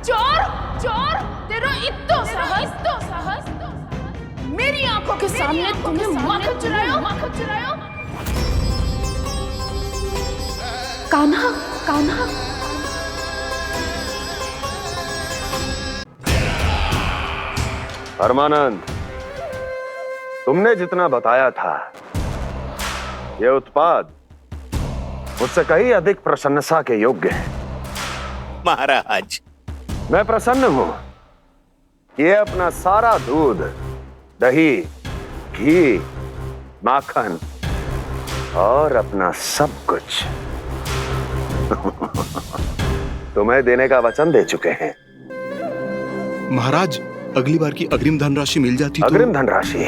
चोर चोर, तेरा इतना साहस मेरी आंखों के सामने तुमने माखन चुराया। कान्हा, कान्हा। परमानंद, तुमने जितना बताया था, यह उत्पाद मुझसे कहीं अधिक प्रशंसा के योग्य है। महाराज, मैं प्रसन्न हूं। ये अपना सारा दूध, दही, घी, माखन और अपना सब कुछ तुम्हें देने का वचन दे चुके हैं। महाराज, अगली बार की अग्रिम धनराशि मिल जाती तो। अग्रिम धनराशि?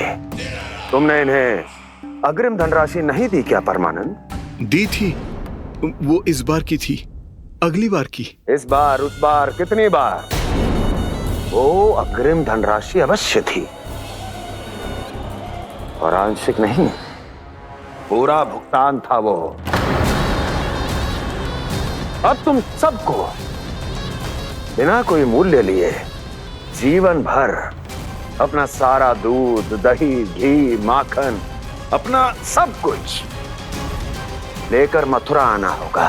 तुमने इन्हें अग्रिम धनराशि नहीं दी क्या परमानंद? दी थी, वो इस बार की थी, अगली बार की। इस बार, उस बार, कितनी बार? वो अग्रिम धनराशि अवश्य थी, और आंशिक नहीं, पूरा भुगतान था वो। अब तुम सबको बिना कोई मूल्य लिए जीवन भर अपना सारा दूध, दही, घी, माखन, अपना सब कुछ लेकर मथुरा आना होगा।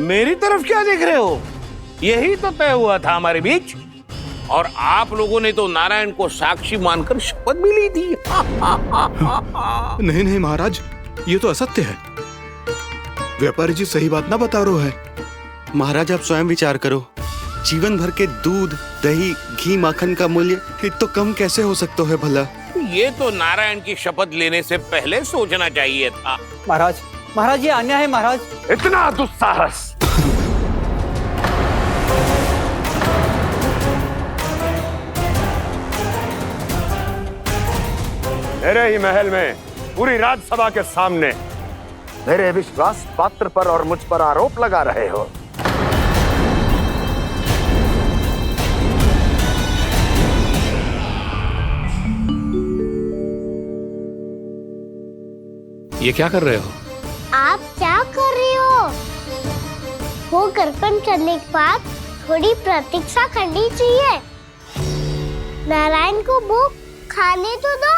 मेरी तरफ क्या देख रहे हो? यही तो तय हुआ था हमारे बीच, और आप लोगों ने तो नारायण को साक्षी मानकर शपथ भी ली थी। नहीं नहीं महाराज, ये तो असत्य है। व्यापारी जी सही बात ना बता रहे हैं। महाराज, आप स्वयं विचार करो, जीवन भर के दूध, दही, घी, माखन का मूल्य तो कम कैसे हो सकता है भला? ये तो नारायण की शपथ लेने से पहले सोचना चाहिए था। महाराज, महाराज ये अन्याय है महाराज। इतना दुस्साहस! मेरे ही महल में पूरी राज्यसभा के सामने मेरे विश्वास पात्र पर और मुझ पर आरोप लगा रहे हो। ये क्या कर रहे हो? आप क्या कर रहे हो? वो करकन चलने के बाद थोड़ी प्रतीक्षा करनी चाहिए। नारायण को वो खाने तो दो।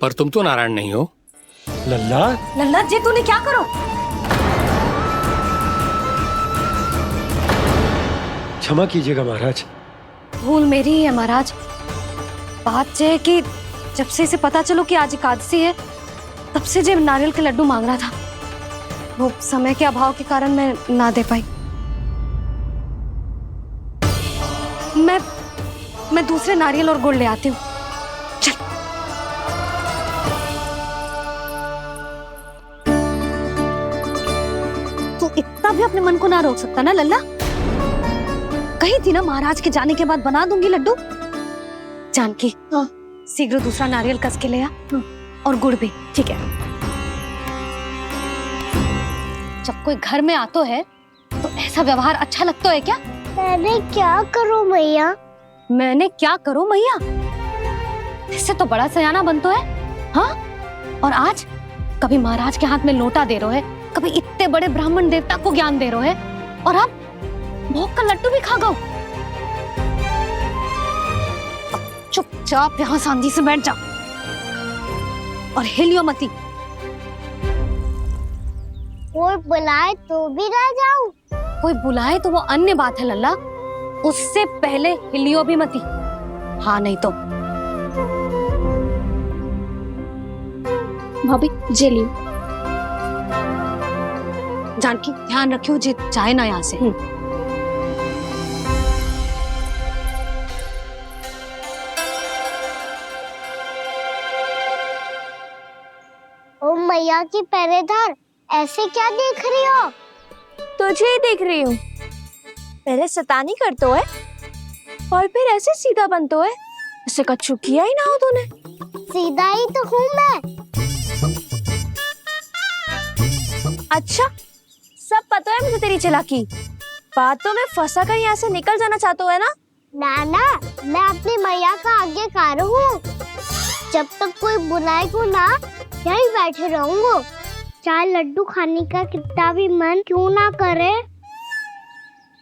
पर तुम तो नारायण नहीं हो। लल्ला, लल्ला जी तूने क्या करो? क्षमा कीजिएगा महाराज। भूल मेरी ही है महाराज, बात ये है कि जब से इसे पता चलो कि आज एकादशी है, तब से जब नारियल के लड्डू मांग रहा था। वो समय के अभाव के कारण मैं ना दे पाई। मैं दूसरे नारियल और गुड़ ले आती हूँ। चल। तू इतना भी अपने मन को ना रोक सकता ना लल्ला? कही थी ना महाराज के जाने के बाद बना दूंगी लड्डू। जानकी, शीघ्र दूसरा नारियल कस के ले आ, और गुड़ भी। ठीक है। जब कोई घर में आतो है तो ऐसा व्यवहार अच्छा लगता है क्या? मैंने क्या करूं मैया? मैंने क्या करूं मैया? इससे तो बड़ा सयाना बनतो है। हाँ, और आज कभी महाराज के हाथ में लोटा दे रहे है, कभी इतने बड़े ब्राह्मण देवता को ज्ञान दे रहे है, और अब भोग का लड्डू भी खा गो। चुपचाप यहाँ शांति से बैठ जा और हिलियो मती। कोई बुलाए तो भी ना जाऊं? कोई बुलाए तो वो अन्य बात है लल्ला, उससे पहले हिलियो भी मती। हाँ नहीं तो। भाभी जे लियो। जानकी ध्यान रखियो जे जाए ना यहाँ से। ओ मैया की पहरेदार, ऐसे क्या देख रही हो? तुझे ही देख रही हूँ। पहले शैतानी करतो है और फिर ऐसे सीधा बनतो है। ऐसे कछु किया ही ना हो तूने। सीधा ही तो हूँ मैं। अच्छा, सब पता है मुझे तेरी चालाकी। बातों में फंसा कर यहाँ से निकल जाना चाहते है ना? नाना, मैं अपनी मैया का आज्ञाकार हूँ। जब तक कोई बुलाएगा ना, यही बैठे रहूंगा। चाहे लड्डू खाने का कितना भी मन क्यों ना करे।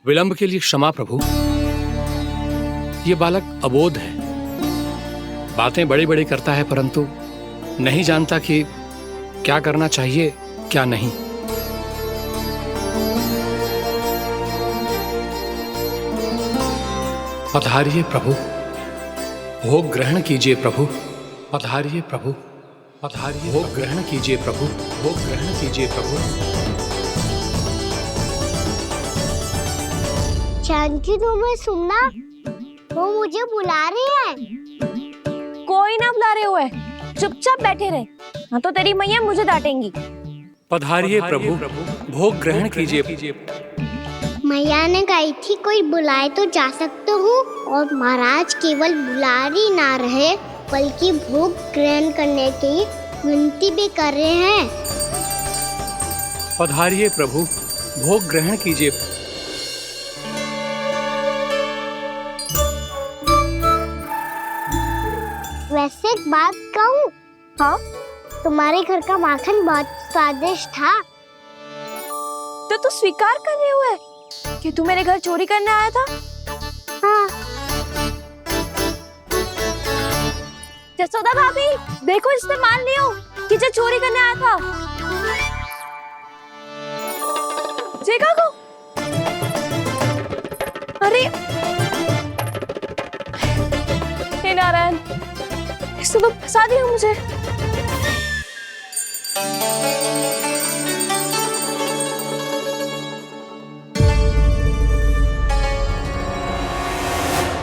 विलंब के लिए क्षमा प्रभु। ये बालक अबोध है, बातें बड़ी बड़ी करता है, परंतु नहीं जानता कि क्या करना चाहिए क्या नहीं। पधारिए प्रभु, भोग ग्रहण कीजिए प्रभु। पधारिए प्रभु, पधारिए। भोग ग्रहण कीजिए प्रभु, भोग ग्रहण कीजिए प्रभु। जानकी, तुम्हें सुनना, वो मुझे बुला रही है। कोई ना बुला रहे हुए, चुपचाप बैठे रहे, हाँ तो तेरी मैया मुझे डांटेंगी। पधारिए प्रभु, भोग ग्रहण कीजिए। मैया ने कही थी कोई बुलाए तो जा सकते हूँ, और महाराज केवल बुलारी ना रहे बल्कि भोग ग्रहण करने की विनती भी कर रहे हैं। पधारिए प्रभु, भोग ग्रहण कीजिए। वैसे एक बात कहूँ? हाँ? तुम्हारे घर का माखन बहुत स्वादिष्ट था। तो तू स्वीकार कर रहे हुए कि तू मेरे घर चोरी करने आया था? हाँ। जसोदा भाभी, देखो इसने मान लियो कि जो चोरी करने आया था। देखा को? अरे हे नारायण, इसने तो फंसा दिया मुझे।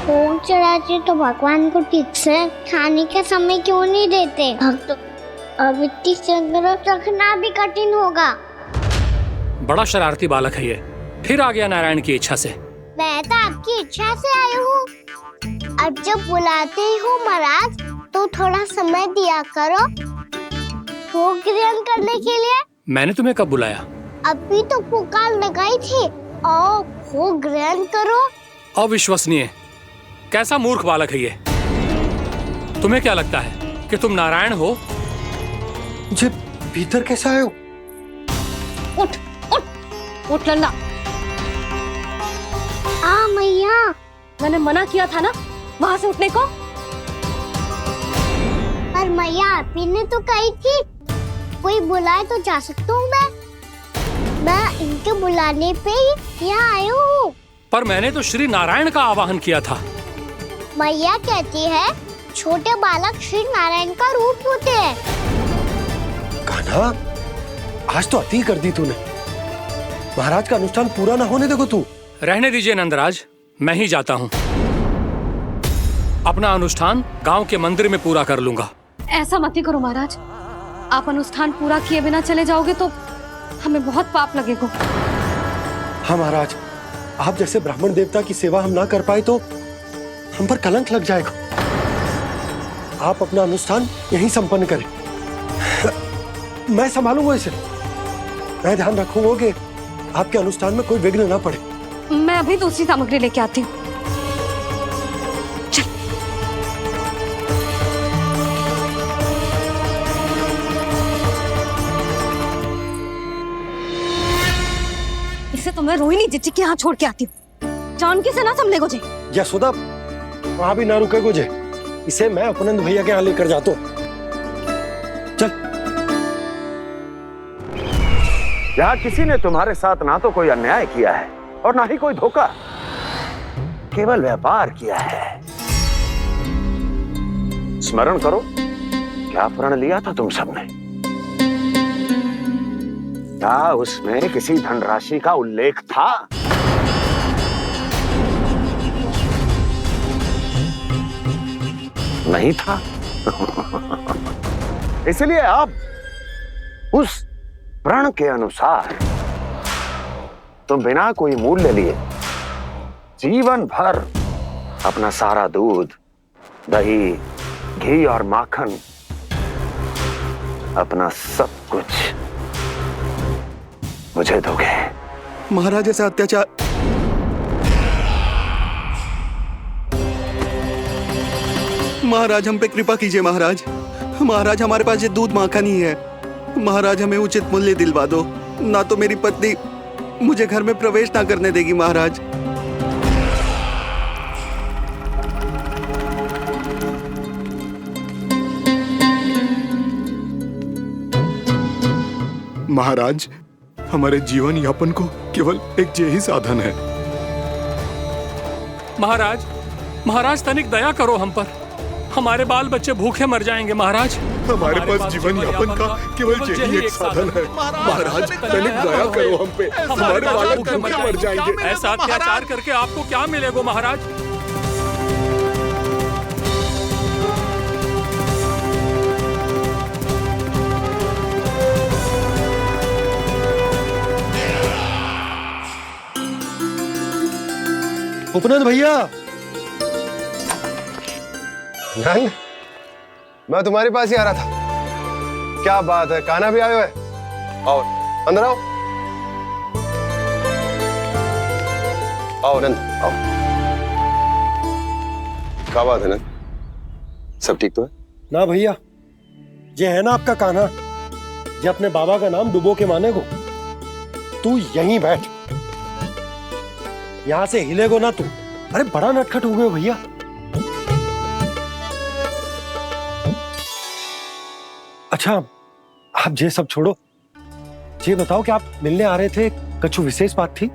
भोग चढ़ाते तो भगवान को ठीक से खाने का समय क्यों नहीं देते? भक्त अब इतनी संग्रह रखना भी कठिन होगा। बड़ा शरारती बालक है ये, फिर आ गया नारायण की इच्छा से। मैं तो आपकी इच्छा से आई हूँ। अब जब बुलाते हो महाराज, तो थोड़ा समय दिया करो भोग ग्रहण करने के लिए। मैंने तुम्हें कब बुलाया? अभी तो पुकार लगाई थी, आओ भोग ग्रहण करो। अविश्वसनीय, कैसा मूर्ख बालक है ये। तुम्हें क्या लगता है कि तुम नारायण हो? जी, भीतर कैसे आए हो? उठ उठ उठ लल्ला। मैया, मैंने मना किया था ना वहां से उठने को। पर मैया, आपी ने तो कही थी कोई बुलाए तो जा सकता हूँ मैं इनके बुलाने पे ही यहाँ आई हूँ। पर मैंने तो श्री नारायण का आवाहन किया था। मैया कहती है छोटे बालक श्री नारायण का रूप होते हैं। कान्हा, आज तो अति कर दी तूने। महाराज का अनुष्ठान पूरा ना होने देखो तू। रहने दीजिए नंदराज, मैं ही जाता हूँ। अपना अनुष्ठान गांव के मंदिर में पूरा कर लूंगा। ऐसा मत ही करो महाराज, आप अनुष्ठान पूरा किए बिना चले जाओगे तो हमें बहुत पाप लगेगा। हाँ महाराज, आप जैसे ब्राह्मण देवता की सेवा हम ना कर पाए तो हम पर कलंक लग जाएगा। आप अपना अनुष्ठान यहीं संपन्न करें, मैं संभालूंगा इसे। मैं ध्यान रखूंगा कि आपके अनुष्ठान में कोई विघ्न ना पड़े। मैं अभी दूसरी सामग्री लेके आती हूँ। इसे तो मैं रोहिणी जीजी के यहाँ छोड़ के आती हूँ। जानकी से ना संभले गोजे। यशोदा, वहां भी ना रुके गोजे। इसे मैं उपनंद भैया के यहाँ लेकर जाता हूँ। यहाँ किसी ने तुम्हारे साथ ना तो कोई अन्याय किया है और ना ही कोई धोखा, केवल व्यापार किया है। स्मरण करो, क्या प्रण लिया था तुम सबने? क्या उसमें किसी धनराशि का उल्लेख था? नहीं था। इसलिए अब उस प्रण के अनुसार तुम बिना कोई मूल्य लिए जीवन भर अपना सारा दूध, दही, घी और माखन, अपना सब कुछ मुझे दोगे। महाराज ऐसा अत्याचार। महाराज हम पे कृपा कीजिए। महाराज, महाराज हमारे पास ये दूध माखन ही है। महाराज हमें उचित मूल्य दिलवा दो, ना तो मेरी पत्नी मुझे घर में प्रवेश ना करने देगी। महाराज, महाराज हमारे जीवन यापन को केवल एक यही साधन है। महाराज, महाराज तनिक दया करो हम पर। हमारे बाल बच्चे भूखे मर जाएंगे महाराज। हमारे पास जीवन यापन का केवल यही एक साधन है। महाराज तनिक दया करो हम पे, हमारे बालक भूखे मर जाएंगे। ऐसा अत्याचार करके आपको क्या मिलेगा महाराज? उपनंद भैया, नंद, मैं तुम्हारे पास ही आ रहा था। क्या बात है, कान्हा भी आयो है? आओ अंदर आओ। आओ नंद, आओ। क्या बात है नंद, सब ठीक तो है? ना भैया, ये है ना आपका कान्हा, ये अपने बाबा का नाम डुबो के माने को। तू यहीं बैठ, यहां से हिलेगो ना तू। अरे बड़ा नटखट हो गए भैया। अच्छा, आप ये सब छोड़ो, ये बताओ कि आप मिलने आ रहे थे, कुछ विशेष बात थी?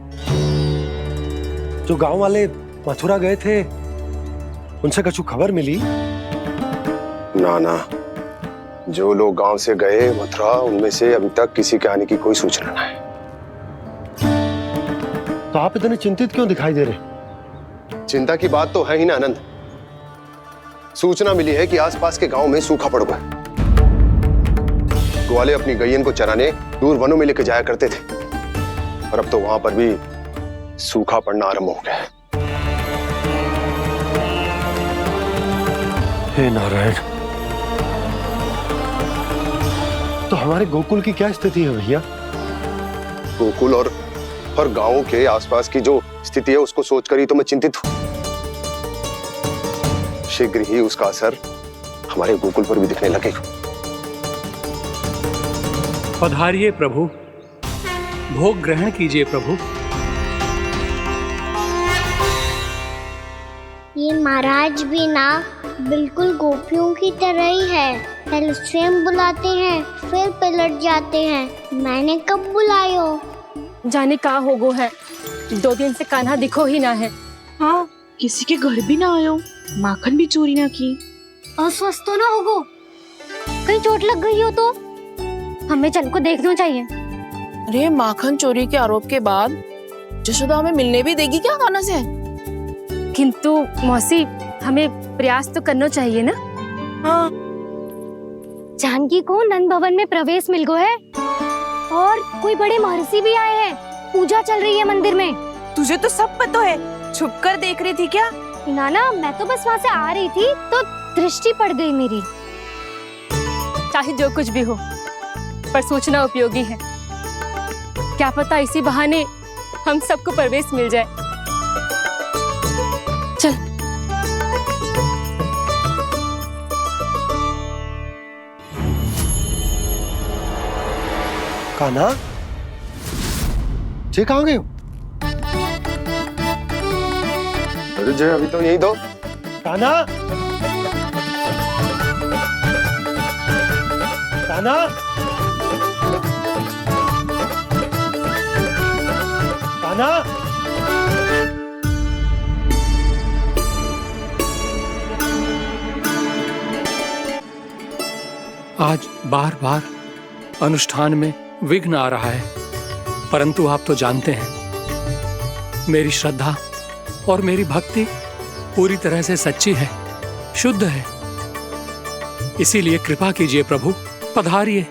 जो गांव वाले मथुरा गए थे, उनसे कुछ खबर मिली? ना ना, जो लोग गांव से गए मथुरा, उनमें से अभी तक किसी के आने की कोई सूचना नहीं है। तो आप इतने चिंतित क्यों दिखाई दे रहे? चिंता की बात तो है ही ना आनंद। सूचना मिली है कि आसपास के गांव में सूखा पड़ गया। ग्वाले अपनी गैयन को चराने दूर वनों में लेकर जाया करते थे, और अब तो वहां पर भी सूखा पड़ना आरंभ हो गया है। हे नारायण, तो हमारे गोकुल की क्या स्थिति है भैया? गोकुल और गांवों के आसपास की जो स्थिति है उसको सोचकर ही तो मैं चिंतित हूं। शीघ्र ही उसका असर हमारे गोकुल पर भी दिखने लगेगा। पधारिए प्रभु, भोग ग्रहण कीजिए प्रभु। ये महाराज भी ना बिल्कुल गोपियों की तरह ही है। पहले स्वयं बुलाते हैं, फिर पलट जाते हैं। मैंने कब बुलायो? जाने का हो गो है, 2 दिन से कान्हा दिखो ही ना है। हाँ, किसी के घर भी ना आयो, माखन भी चोरी ना की। अस्वस्थ तो ना होगो, कहीं चोट लग गई हो तो हमें चल को देखना चाहिए। अरे माखन चोरी के आरोप के बाद जशोदा हमें मिलने भी देगी क्या कान्हा से? किंतु मौसी हमें प्रयास तो करना चाहिए ना। हाँ। जानकी को नंद भवन में प्रवेश मिल गया है और कोई बड़े महर्षि भी आए हैं। पूजा चल रही है मंदिर में। तुझे तो सब पता है, छुप कर देख रही थी क्या? ना मैं तो बस वहाँ से आ रही थी तो दृष्टि पड़ गई मेरी। चाहे जो कुछ भी हो, पर सूचना उपयोगी है। क्या पता इसी बहाने हम सबको प्रवेश मिल जाए। चल। कान्हा, जय कहाँ गए हो? अरे जय अभी तो यही दो। कान्हा, कान्हा, कान्हा। आज बार बार अनुष्ठान में विघ्न आ रहा है, परंतु आप तो जानते हैं मेरी श्रद्धा और मेरी भक्ति पूरी तरह से सच्ची है, शुद्ध है। इसीलिए कृपा कीजिए प्रभु, पधारिए।